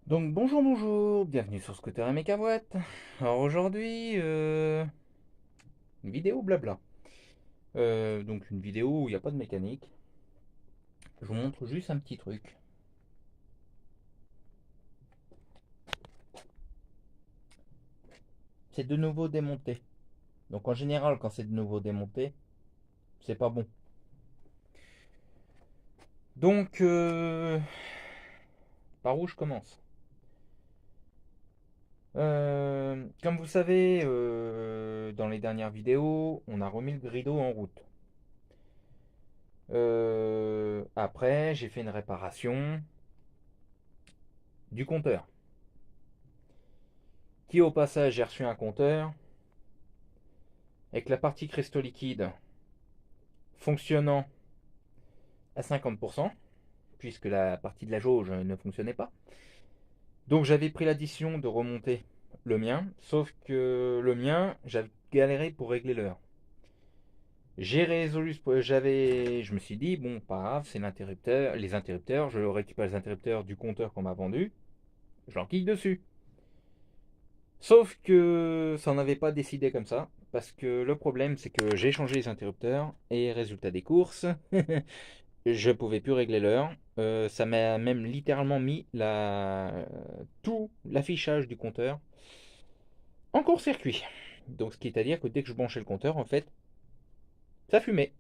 Donc bonjour, bienvenue sur Scooter et Mécavoite. Alors aujourd'hui, une vidéo blabla. Donc une vidéo où il n'y a pas de mécanique. Je vous montre juste un petit truc. C'est de nouveau démonté. Donc en général, quand c'est de nouveau démonté, c'est pas bon. Donc par où je commence? Comme vous savez, dans les dernières vidéos, on a remis le rideau en route. Après, j'ai fait une réparation du compteur. Qui au passage, j'ai reçu un compteur avec la partie cristaux liquide fonctionnant à 50%, puisque la partie de la jauge ne fonctionnait pas. Donc j'avais pris l'addition de remonter le mien, sauf que le mien, j'avais galéré pour régler l'heure. J'ai résolu je me suis dit, bon, pas grave, c'est l'interrupteur, les interrupteurs, je récupère les interrupteurs du compteur qu'on m'a vendu, je l'enquille dessus. Sauf que ça n'avait pas décidé comme ça, parce que le problème c'est que j'ai changé les interrupteurs, et résultat des courses, je pouvais plus régler l'heure. Ça m'a même littéralement mis tout l'affichage du compteur en court-circuit. Donc, ce qui est à dire que dès que je branchais le compteur, en fait, ça fumait.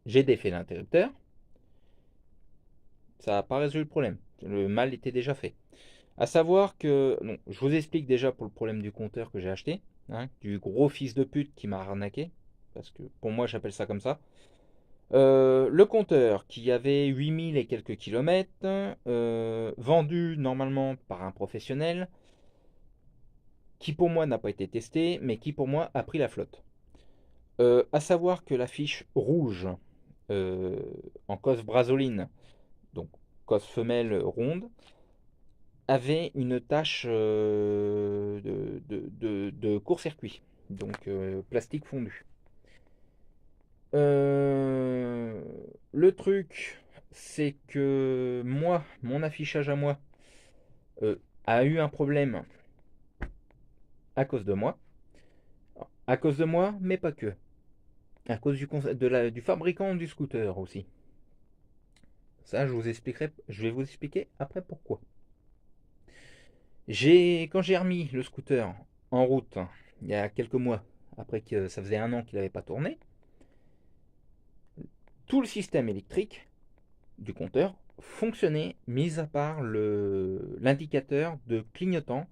J'ai défait l'interrupteur, ça n'a pas résolu le problème. Le mal était déjà fait. À savoir que, non, je vous explique déjà pour le problème du compteur que j'ai acheté, hein, du gros fils de pute qui m'a arnaqué, parce que pour moi j'appelle ça comme ça. Le compteur qui avait 8000 et quelques kilomètres, vendu normalement par un professionnel, qui pour moi n'a pas été testé, mais qui pour moi a pris la flotte. À savoir que la fiche rouge euh, en cos brazoline, donc cos femelle ronde, avait une tache de court-circuit, donc plastique fondu. Euh, le truc, c'est que moi, mon affichage à moi, euh, a eu un problème à cause de moi. À cause de moi, mais pas que. À cause du fabricant du scooter aussi. Ça, je vais vous expliquer après pourquoi. Quand j'ai remis le scooter en route, il y a quelques mois, après que ça faisait un an qu'il n'avait pas tourné, tout le système électrique du compteur fonctionnait, mis à part l'indicateur de clignotant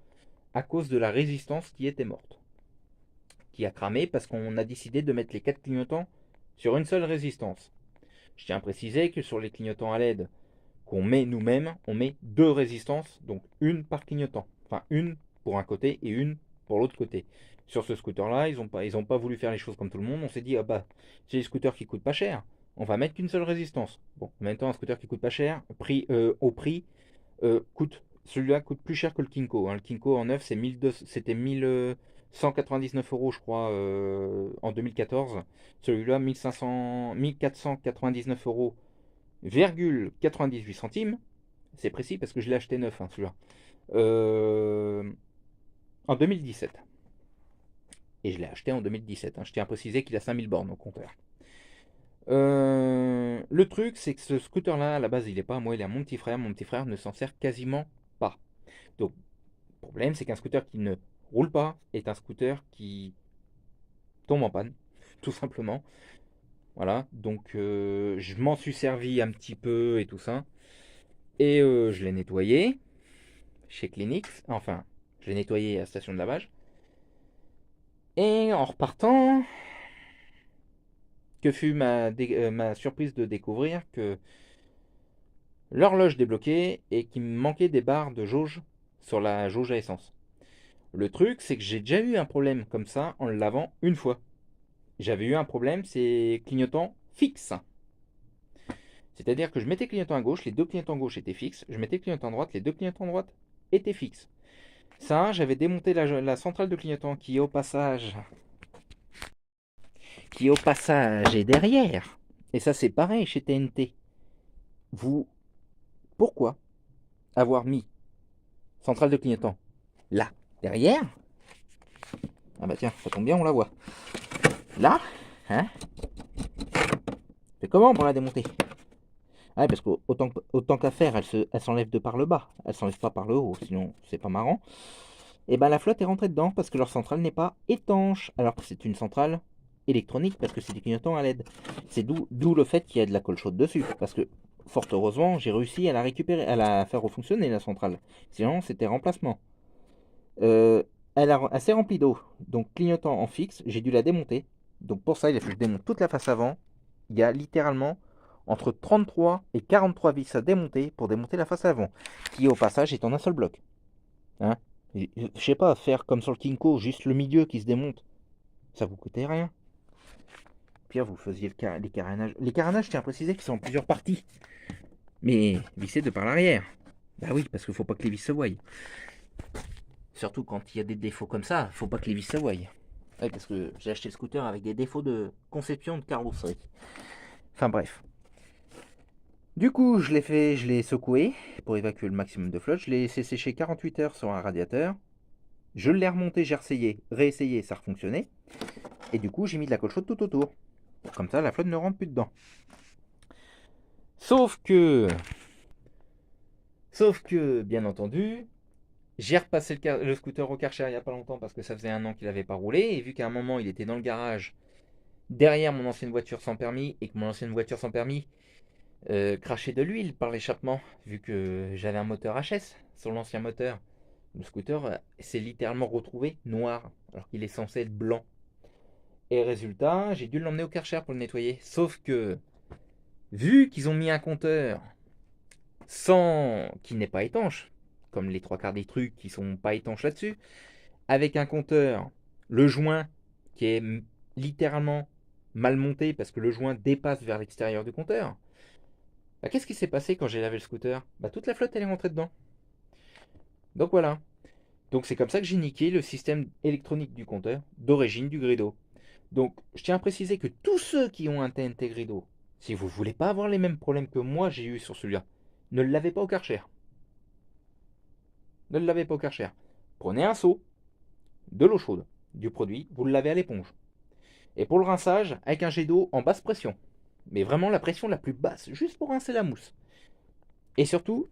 à cause de la résistance qui était morte, qui a cramé parce qu'on a décidé de mettre les 4 clignotants sur une seule résistance. Je tiens à préciser que sur les clignotants à LED qu'on met nous-mêmes, on met deux résistances, donc une par clignotant. Enfin, une pour un côté et une pour l'autre côté. Sur ce scooter-là, ils ont pas voulu faire les choses comme tout le monde. On s'est dit, ah bah, c'est des scooters qui coûtent pas cher. On va mettre qu'une seule résistance. Bon, en même temps, un scooter qui coûte pas cher, au prix, celui-là coûte plus cher que le Kinko, hein. Le Kinko en neuf, c'était 1199 euros, je crois, en 2014. Celui-là, 1499 euros, 98 centimes. C'est précis parce que je l'ai acheté neuf, hein, celui-là. Euh, En 2017. Et je l'ai acheté en 2017, hein. Je tiens à préciser qu'il a 5000 bornes au compteur. Le truc, c'est que ce scooter-là, à la base, il est pas à moi, il est à mon petit frère. Mon petit frère ne s'en sert quasiment pas. Donc, le problème, c'est qu'un scooter qui ne roule pas est un scooter qui tombe en panne, tout simplement. Voilà, donc je m'en suis servi un petit peu et tout ça. Et je l'ai nettoyé chez Clinics. Enfin, je l'ai nettoyé à la station de lavage. Et en repartant, que fut ma surprise de découvrir que l'horloge débloquée et qu'il me manquait des barres de jauge sur la jauge à essence. Le truc, c'est que j'ai déjà eu un problème comme ça en le lavant une fois. J'avais eu un problème, c'est clignotant fixe. C'est-à-dire que je mettais clignotant à gauche, les deux clignotants gauche étaient fixes. Je mettais clignotant à droite, les deux clignotants droite étaient fixes. Ça, j'avais démonté la centrale de clignotant qui au passage est derrière. Et ça, c'est pareil chez TNT. Vous, pourquoi avoir mis centrale de clignotant. Là, derrière. Ah bah tiens, ça tombe bien, on la voit. Là, hein. C'est comment pour la démonter? Ah, parce qu'autant qu'à faire, elle s'enlève de par le bas. Elle s'enlève pas par le haut, sinon c'est pas marrant. Et ben la flotte est rentrée dedans parce que leur centrale n'est pas étanche. Alors que c'est une centrale électronique parce que c'est des clignotants à LED. C'est d'où le fait qu'il y a de la colle chaude dessus. Parce que fort heureusement, j'ai réussi à la récupérer, à la faire refonctionner la centrale. Sinon, c'était remplacement. Euh, elle s'est remplie d'eau. Donc clignotant en fixe, j'ai dû la démonter. Donc pour ça, il a fallu que je démonte toute la face avant. Il y a littéralement entre 33 et 43 vis à démonter pour démonter la face avant, qui au passage est en un seul bloc. Hein. Je sais pas, faire comme sur le Kinko, juste le milieu qui se démonte, ça vous coûtait rien. Puis vous faisiez les carénages. Les carénages, je tiens à préciser qu'ils sont en plusieurs parties, mais vissés de par l'arrière. Bah oui, parce qu'il faut pas que les vis se voient. Surtout quand il y a des défauts comme ça, faut pas que les vis se voient. Ouais, parce que j'ai acheté le scooter avec des défauts de conception de carrosserie. Enfin bref. Du coup, je l'ai secoué pour évacuer le maximum de flotte. Je l'ai laissé sécher 48 heures sur un radiateur. Je l'ai remonté, j'ai réessayé, ça a refonctionné. Et du coup, j'ai mis de la colle chaude tout autour. Comme ça, la flotte ne rentre plus dedans. Sauf que, bien entendu, j'ai repassé le scooter au Karcher il n'y a pas longtemps parce que ça faisait un an qu'il n'avait pas roulé. Et vu qu'à un moment, il était dans le garage derrière mon ancienne voiture sans permis et que mon ancienne voiture sans permis crachait de l'huile par l'échappement, vu que j'avais un moteur HS sur l'ancien moteur. Le scooter s'est littéralement retrouvé noir alors qu'il est censé être blanc. Et résultat, j'ai dû l'emmener au Karcher pour le nettoyer. Sauf que, vu qu'ils ont mis un compteur sans qui n'est pas étanche, comme les trois quarts des trucs qui sont pas étanches là-dessus, avec un compteur, le joint qui est littéralement mal monté parce que le joint dépasse vers l'extérieur du compteur. Bah, qu'est-ce qui s'est passé quand j'ai lavé le scooter? Bah, toute la flotte elle est rentrée dedans. Donc voilà. Donc c'est comme ça que j'ai niqué le système électronique du compteur d'origine du Grido. Donc je tiens à préciser que tous ceux qui ont un TNT Grido, si vous voulez pas avoir les mêmes problèmes que moi j'ai eu sur celui-là, ne le lavez pas au Karcher. Ne le lavez pas au Karcher. Prenez un seau, de l'eau chaude, du produit, vous le lavez à l'éponge. Et pour le rinçage, avec un jet d'eau en basse pression. Mais vraiment la pression la plus basse, juste pour rincer la mousse. Et surtout,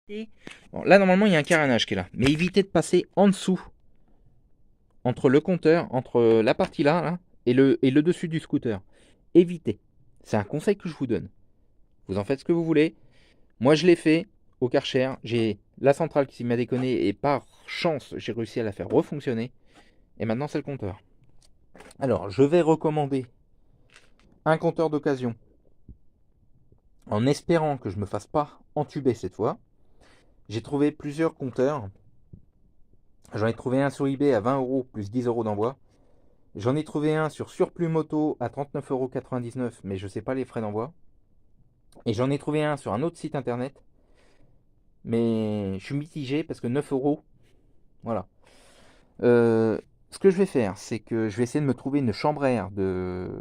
bon, là normalement il y a un carénage qui est là, mais évitez de passer en dessous, entre le compteur, entre la partie là et le dessus du scooter. Évitez. C'est un conseil que je vous donne. Vous en faites ce que vous voulez. Moi je l'ai fait au Karcher, j'ai la centrale qui m'a déconné et par chance j'ai réussi à la faire refonctionner. Et maintenant c'est le compteur. Alors je vais recommander un compteur d'occasion en espérant que je ne me fasse pas entuber cette fois. J'ai trouvé plusieurs compteurs. J'en ai trouvé un sur eBay à 20 € plus 10 € d'envoi. J'en ai trouvé un sur Surplus Moto à 39,99 €, mais je ne sais pas les frais d'envoi. Et j'en ai trouvé un sur un autre site internet. Mais je suis mitigé parce que 9 €, voilà. Ce que je vais faire, c'est que je vais essayer de me trouver une chambre à air de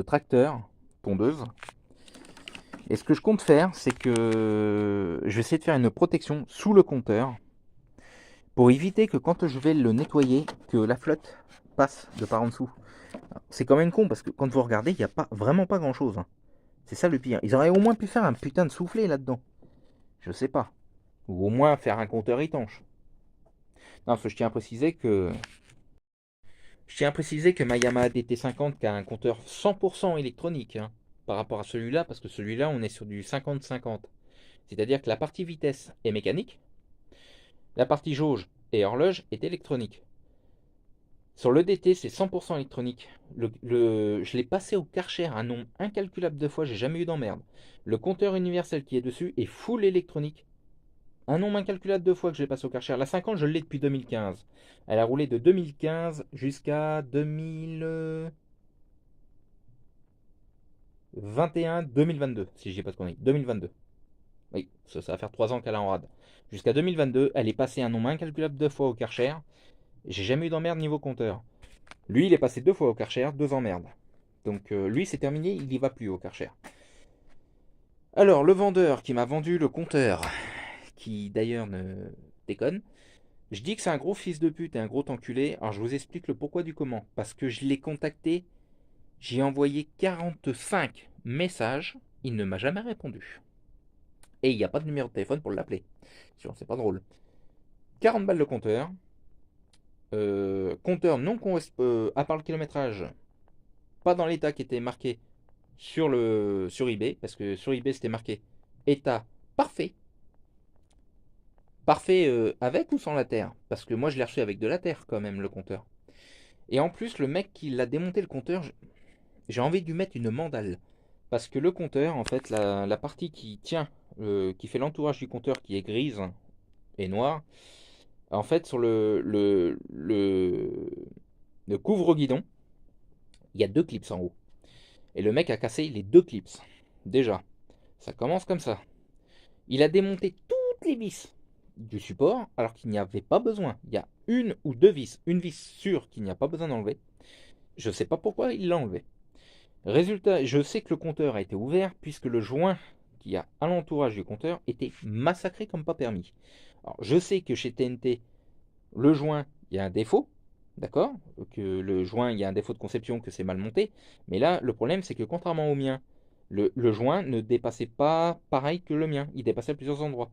tracteur, tondeuse. Et ce que je compte faire, c'est que je vais essayer de faire une protection sous le compteur pour éviter que quand je vais le nettoyer, que la flotte passe de par en dessous. C'est quand même con parce que quand vous regardez, il n'y a vraiment pas grand chose. C'est ça le pire. Ils auraient au moins pu faire un putain de soufflet là-dedans. Je sais pas. Ou au moins faire un compteur étanche. Non, parce que je tiens à préciser que ma Yamaha DT50 qui a un compteur 100% électronique par rapport à celui-là, parce que celui-là on est sur du 50-50. C'est-à-dire que la partie vitesse est mécanique, la partie jauge et horloge est électronique. Sur le DT, c'est 100% électronique. Je l'ai passé au Karcher un nombre incalculable de fois, j'ai jamais eu d'emmerde. Le compteur universel qui est dessus est full électronique. Un nombre incalculable de fois que je l'ai passé au Karcher. La 50, je l'ai depuis 2015. Elle a roulé de 2015 jusqu'à 2021-2022, si je dis pas de conneries. 2022. Oui, ça va faire 3 ans qu'elle est en rade. Jusqu'à 2022, elle est passée un nombre incalculable de fois au Karcher. J'ai jamais eu d'emmerde niveau compteur. Lui, il est passé 2 fois au Karcher, 2 emmerdes. Donc lui, c'est terminé, il n'y va plus au Karcher. Alors, le vendeur qui m'a vendu le compteur, qui d'ailleurs ne déconne. Je dis que c'est un gros fils de pute et un gros enculé. Alors je vous explique le pourquoi du comment. Parce que je l'ai contacté, j'ai envoyé 45 messages, il ne m'a jamais répondu. Et il n'y a pas de numéro de téléphone pour l'appeler. Sinon c'est pas drôle. 40 balles de compteur. Compteur non à part le kilométrage, pas dans l'état qui était marqué sur eBay, parce que sur eBay c'était marqué état parfait. Parfait avec ou sans la terre? Parce que moi je l'ai reçu avec de la terre quand même le compteur. Et en plus le mec qui l'a démonté le compteur, j'ai envie de lui mettre une mandale. Parce que le compteur, en fait, la partie qui tient, qui fait l'entourage du compteur qui est grise et noire, en fait sur le couvre-guidon, il y a deux clips en haut. Et le mec a cassé les deux clips. Déjà, ça commence comme ça. Il a démonté toutes les vis du support alors qu'il n'y avait pas besoin. Il y a une ou deux vis. Une vis sûre qu'il n'y a pas besoin d'enlever. Je ne sais pas pourquoi il l'a enlevé. Résultat, je sais que le compteur a été ouvert puisque le joint qui a à l'entourage du compteur était massacré comme pas permis. Alors, je sais que chez TNT, le joint, il y a un défaut, d'accord? Que le joint, il y a un défaut de conception, que c'est mal monté. Mais là, le problème, c'est que contrairement au mien, le joint ne dépassait pas pareil que le mien. Il dépassait à plusieurs endroits.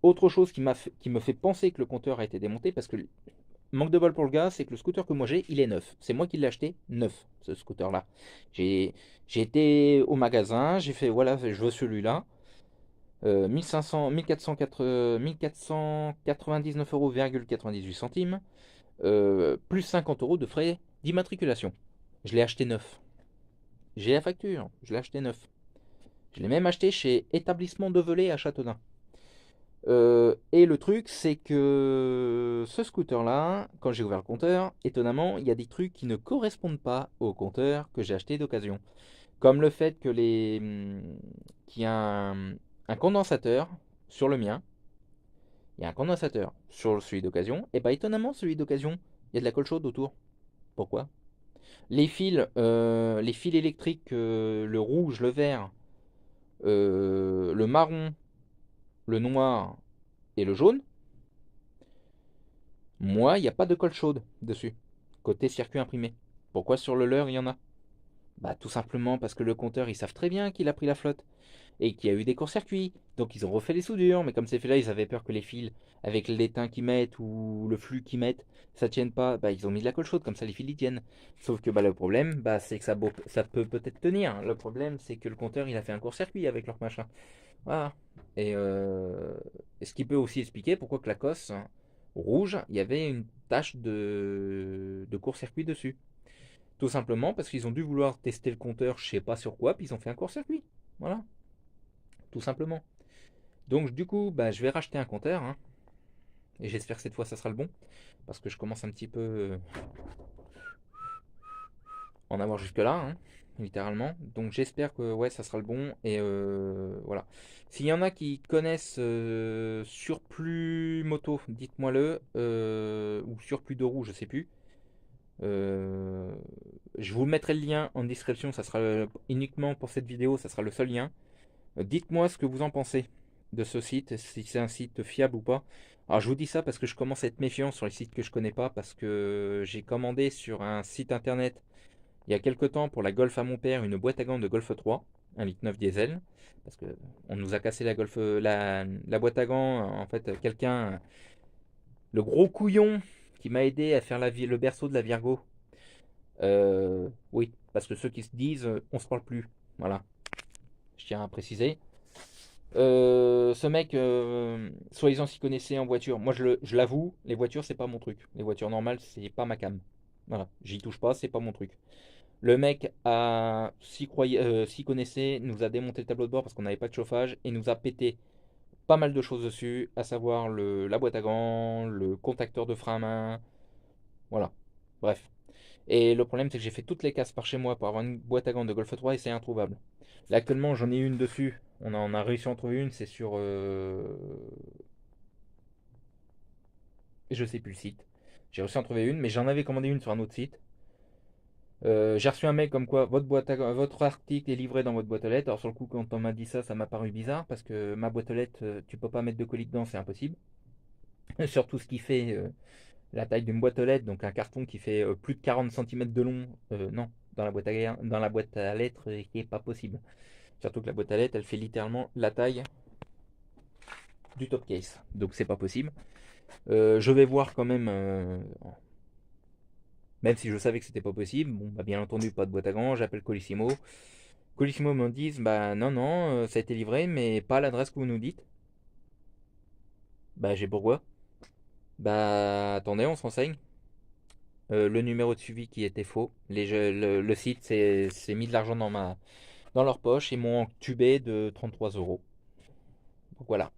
Autre chose qui me fait penser que le compteur a été démonté, parce que manque de bol pour le gars, c'est que le scooter que moi j'ai, il est neuf. C'est moi qui l'ai acheté neuf, ce scooter-là. J'ai j'ai été au magasin, j'ai fait, voilà, je veux celui-là. 1500, 1499,98 €, plus 50 € de frais d'immatriculation. Je l'ai acheté neuf. J'ai la facture, je l'ai acheté neuf. Je l'ai même acheté chez Établissement Develay à Châteaudun. Et le truc, c'est que ce scooter-là, quand j'ai ouvert le compteur, étonnamment, il y a des trucs qui ne correspondent pas au compteur que j'ai acheté d'occasion. Comme le fait que qu'il y a un condensateur sur le mien, il y a un condensateur sur celui d'occasion, et bah étonnamment, celui d'occasion, il y a de la colle chaude autour. Pourquoi? Les fils électriques, le rouge, le vert, le marron, le noir et le jaune, moi, il n'y a pas de colle chaude dessus, côté circuit imprimé. Pourquoi sur le leur, il y en a? Bah tout simplement parce que le compteur, ils savent très bien qu'il a pris la flotte et qu'il y a eu des courts-circuits. Donc ils ont refait les soudures, mais comme c'est fait là, ils avaient peur que les fils, avec l'étain qu'ils mettent ou le flux qu'ils mettent, ça tienne pas. Bah ils ont mis de la colle chaude, comme ça les fils ils tiennent. Sauf que bah, le problème, bah, c'est que ça peut peut-être tenir. Le problème, c'est que le compteur, il a fait un court-circuit avec leur machin. Voilà. Et, euh, et ce qui peut aussi expliquer pourquoi que la cosse rouge, il y avait une tache de court-circuit dessus. Tout simplement parce qu'ils ont dû vouloir tester le compteur, je sais pas sur quoi, puis ils ont fait un court-circuit. Voilà, tout simplement. Donc du coup, bah, je vais racheter un compteur, hein, et j'espère que cette fois ça sera le bon, parce que je commence un petit peu en avoir jusque-là, hein, littéralement. Donc j'espère que ouais, ça sera le bon, et voilà. S'il y en a qui connaissent Surplus Moto, dites-moi-le, ou Surplus de roue, je sais plus. Euh, je vous mettrai le lien en description, ça sera uniquement pour cette vidéo, ça sera le seul lien. Dites-moi ce que vous en pensez de ce site, si c'est un site fiable ou pas. Alors je vous dis ça parce que je commence à être méfiant sur les sites que je connais pas, parce que j'ai commandé sur un site internet il y a quelques temps pour la Golf à mon père une boîte à gants de Golf 3, 1,9 litre diesel, parce que on nous a cassé la boîte à gants, en fait quelqu'un, le gros couillon qui m'a aidé à faire le berceau de la Virgo. Oui, parce que ceux qui se disent on se parle plus, voilà, je tiens à préciser. Ce mec, soi-disant s'y connaissait en voiture. Moi, je l'avoue, les voitures, c'est pas mon truc. Les voitures normales, c'est pas ma cam. Voilà, j'y touche pas, c'est pas mon truc. Le mec s'y connaissait, nous a démonté le tableau de bord parce qu'on n'avait pas de chauffage et nous a pété pas mal de choses dessus, à savoir la boîte à gants, le contacteur de frein à main, voilà. Bref. Et le problème, c'est que j'ai fait toutes les casses par chez moi pour avoir une boîte à gants de Golf 3 et c'est introuvable. Là, actuellement, j'en ai une dessus. On en a réussi à en trouver une, c'est sur. Je sais plus le site. J'ai réussi à en trouver une, mais j'en avais commandé une sur un autre site. J'ai reçu un mail comme quoi votre article est livré dans votre boîte aux lettres. Alors sur le coup, quand on m'a dit ça, ça m'a paru bizarre parce que ma boîte aux lettres, tu peux pas mettre de colis dedans, c'est impossible. Surtout ce qui fait la taille d'une boîte aux lettres, donc un carton qui fait plus de 40 centimètres de long, non, dans la boîte à lettres, qui est pas possible. Surtout que la boîte à lettres, elle fait littéralement la taille du top case, donc c'est pas possible. Je vais voir quand même, même si je savais que c'était pas possible. Bon, bah, bien entendu, pas de boîte à gants, j'appelle Colissimo. Colissimo me disent, bah non, non, ça a été livré, mais pas à l'adresse que vous nous dites. Bah j'ai pourquoi. Bah attendez, on se renseigne. Le numéro de suivi qui était faux. Le site s'est mis de l'argent dans leur poche et m'ont tubé de 33 euros. Donc voilà.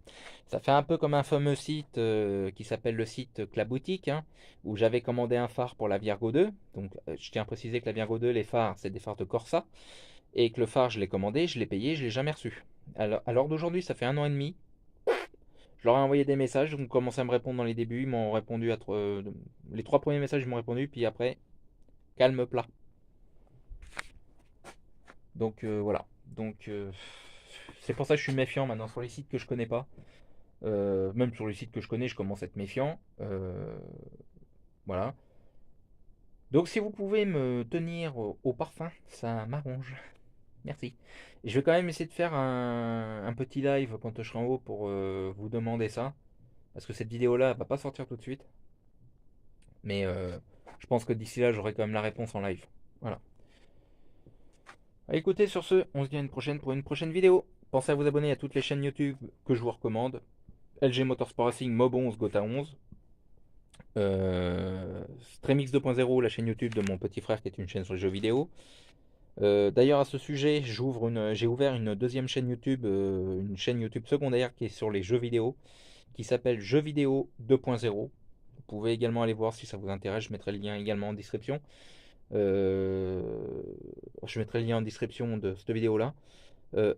Ça fait un peu comme un fameux site qui s'appelle le site Claboutique, hein, où j'avais commandé un phare pour la Virgo 2. Donc je tiens à préciser que la Virgo 2, les phares, c'est des phares de Corsa. Et que le phare, je l'ai commandé, je l'ai payé, je l'ai jamais reçu. Alors, à l'heure d'aujourd'hui, ça fait un an et demi. Je leur ai envoyé des messages, ils ont commencé à me répondre dans les débuts. Ils m'ont répondu les 3 premiers messages, ils m'ont répondu, puis après, calme plat. Donc voilà. Donc c'est pour ça que je suis méfiant maintenant sur les sites que je connais pas. Même sur les sites que je connais, je commence à être méfiant. Voilà. Donc si vous pouvez me tenir au parfum, ça m'arrange. Merci. Et je vais quand même essayer de faire un petit live quand je serai en haut pour vous demander ça. Parce que cette vidéo-là, elle va pas sortir tout de suite. Mais je pense que d'ici là, j'aurai quand même la réponse en live. Voilà. Écoutez, sur ce, on se dit à une prochaine pour une prochaine vidéo. Pensez à vous abonner à toutes les chaînes YouTube que je vous recommande. LG Motorsport Racing, Mob 11, Gotha 11. Stremix 2.0, la chaîne YouTube de mon petit frère qui est une chaîne sur les jeux vidéo. D'ailleurs, à ce sujet, j'ai ouvert une deuxième chaîne YouTube, une chaîne YouTube secondaire qui est sur les jeux vidéo, qui s'appelle Jeux vidéo 2.0. Vous pouvez également aller voir si ça vous intéresse, je mettrai le lien également en description. Euh, je mettrai le lien en description de cette vidéo-là,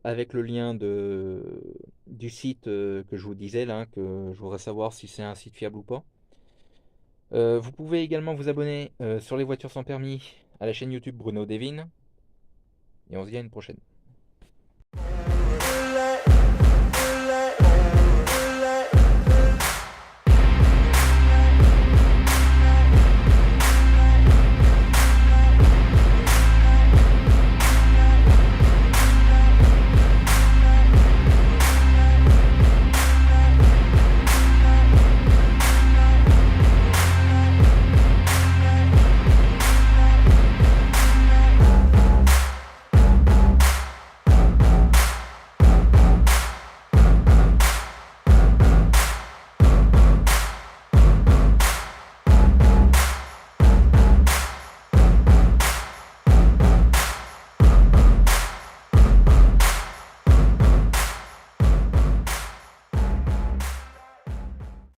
avec le lien du site que je vous disais là, que je voudrais savoir si c'est un site fiable ou pas. Vous pouvez également vous abonner sur les voitures sans permis à la chaîne YouTube Bruno Devine. Et on se dit à une prochaine.